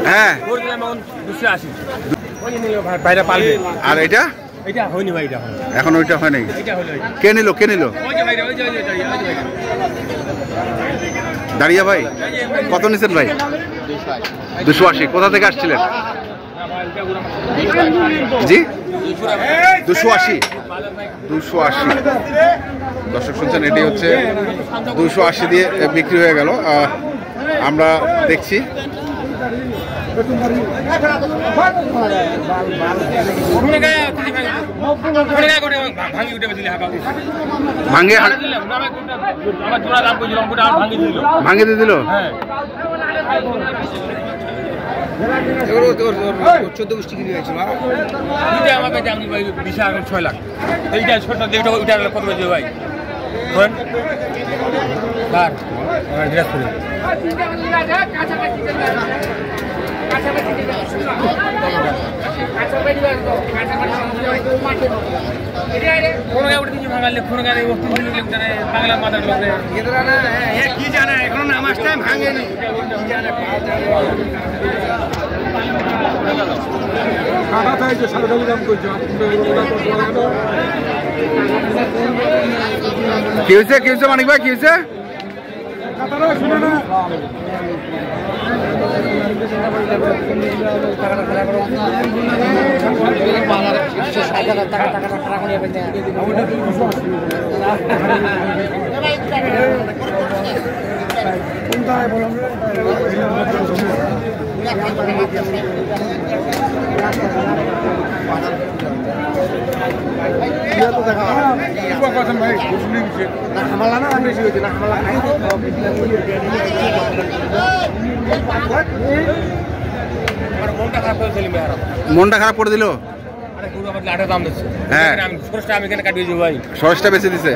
হ্যাঁ আর এটা এখন ওইটা হয় নাই কে নিল দাঁড়িয়ে ভাই কত নিছেন ভাই 280 কোথা থেকে আসছিলেন জি 280 দর্শক শুনছেন এটি হচ্ছে 280 দিয়ে বিক্রি হয়ে গেল আমরা দেখছি ভাঙে দিয়ে দিল 14 গোষ্ঠী কিনে হয়েছিল আমাকে বিশাল 6 লাখ এইটা ছোট কত বেজে ভাই কি জানে এখন নামাজ টাইম ভাঙেনি কি হয়েছে মানিক ভাই কি হয়েছে মনটা খারাপ করে দিল হ্যাঁ সরসটা বেঁচে দিছে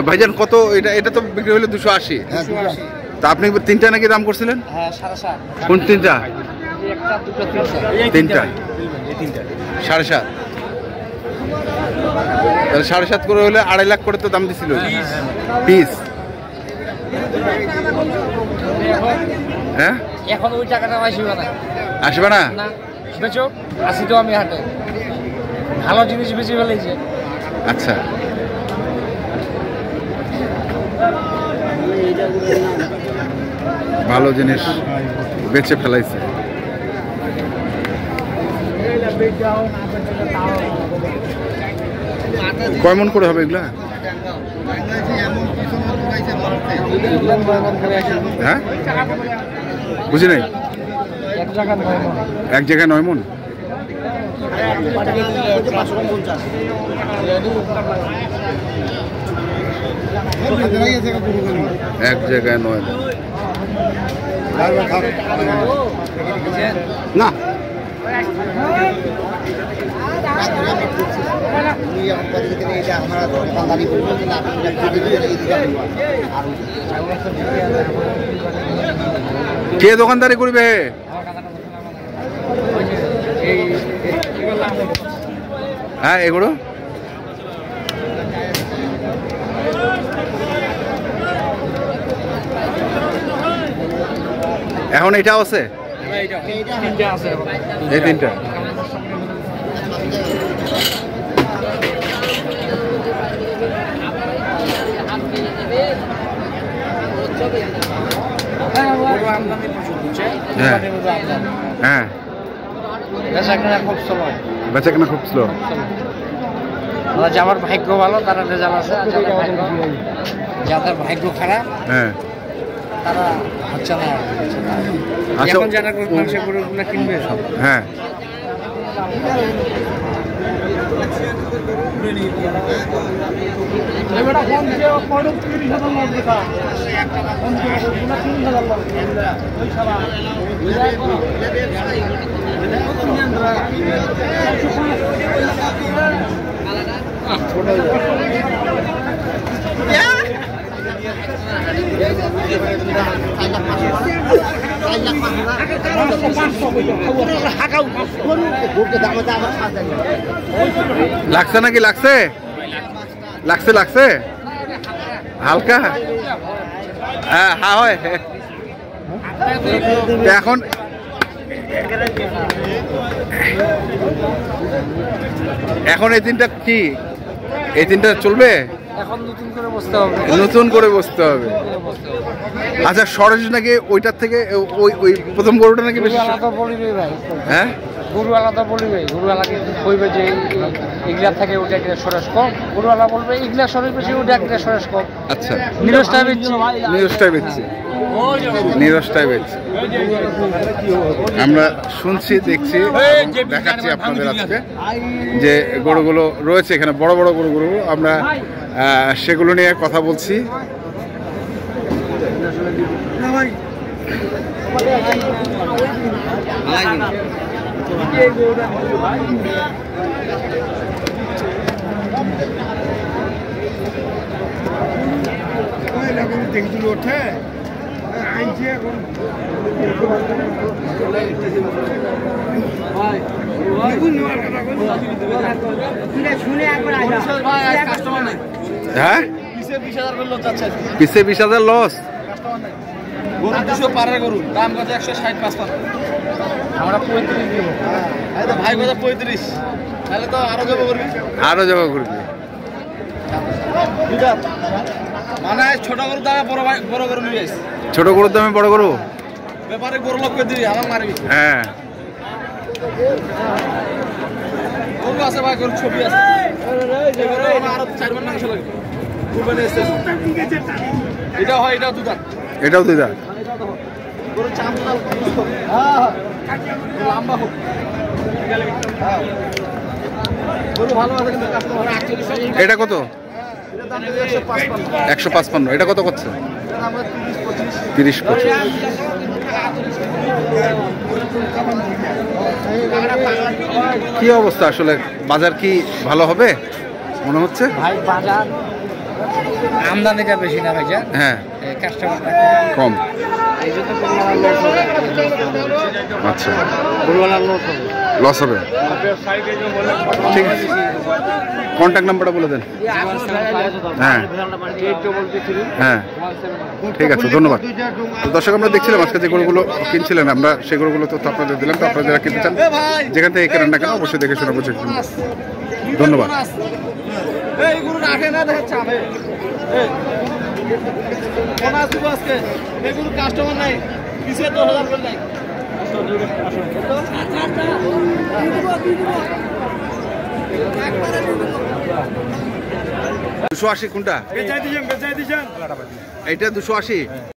ভাইজান কত এটা তো বিক্রি হলো 280 তা আপনি তিনটা নাকি দাম করছিলেন কোন তিনটা তিনটা 7.5 তাহলে 7.5 করে হলে 2.5 লাখ করে তো দাম দিছিল পিস হ্যাঁ এখন ওই টাকাটা আসবে না বেচো আসি তো আমি হাটে ভালো জিনিস বেশি ফেলেছে আচ্ছা ভালো জিনিস বেচে ফেলাইছে কয় মন করে হবে এগুলা হ্যাঁ বুঝি নাই এক জায়গায় 9 মন এক জায়গায় 9 মন না কে দোকানদারি করবে হ্যাঁ এগুলো এখন এটাও আছে এই তিনটা হ্যাঁ বেচাকেনা খুব স্লো যাবার ভাগ্য ভালো তারা রেজাল্ট আছে যাদের ভাগ্য খারাপ হ্যাঁ তারা হচ্ছে না এখন যারা মানুষের গরুগুলো কিনবে হ্যাঁ লাগছে নাকি লাগছে লাগছে লাগছে হালকা হ্যাঁ হ্যাঁ হয় এখন এখন এই তিনটা কি এই তিনটা চলবে এখন নতুন করে বসতে হবে নতুন করে বসতে হবে আচ্ছা সরজ নাকি ওইটার থেকে ওই ওই প্রথম গরুটা নাকি বেশি আলাদা বলিবে ভাই হ্যাঁ গরু আলাদা বলিবে গরুওয়ালাকে কইবে যে এগুলা থেকে ওটা একটা সরস কম গরুওয়ালা বলবে এগুলা সরস বেশি ওটা একটা সরস কম আচ্ছা নিরসটা বেশি নিরসটাই বেচছি নিরসটাই বেচছি আমরা শুনছি দেখছি দেখাচ্ছি আপনাদের আজকে যে গরুগুলো রয়েছে এখানে বড় বড় গরুগুলো আমরা সেগুলো নিয়ে কথা বলছি ওঠে আইছে এখন হ্যাঁ পিছে 20,000 লস গরু 200 পারের গরু দাম কত 160 আমরা 35 দিব ভাই কত 35 তাহলে তো আরো জব করবি করবি মানে ছোট গরু দামে বড় গরু নিয়ে আসি ছোট গরুর দামে বড় গরু ব্যাপারে গরু লোক দিবি আমার মারবি হ্যাঁ গরু আছে ভাই গরু ছবি আছে আরো 4 বার মাংস লাগবে কুরবানি আসছে এটা হয় এটা দুধ এটাও দুই দাঁত গরু চামড়া হ্যাঁ লম্বা হোক গরু ভালো আছে কিন্তু কাস্টমার 48 এটা কত 155 এটা কত করছে 30-25 কি অবস্থা আসলে বাজার কি ভালো হবে মনে হচ্ছে ভাই বাজার আমদানিটা বেশি না ভাই হ্যাঁ কাস্টমারটা কম এই জন্য গরুওয়ালা লস হবে আচ্ছা গরুওয়ালা লস হবে লস হবে ঠিক আছে কন্ট্যাক্ট নাম্বারটা বলে দেন হ্যাঁ হ্যাঁ ঠিক আছে ধন্যবাদ তো দর্শক আমরা দেখছিলাম আজকে যে গরুগুলো কিনছিলেন আমরা সেই গরুগুলো তো আপনাদের দিলাম তো আপনারা যারা কিনতে চান যেখান থেকে কেনেন না কেন অবশ্যই দেখে শোনা বুঝে ধন্যবাদ এই গরু রাখে না দেখাচ্ছে আমি কোন আসবো আজকে এই গরু কাস্টমার নাই পিছে 10,000 করে নাই 280 কোনটা বেচাই দিছেন এইটা 280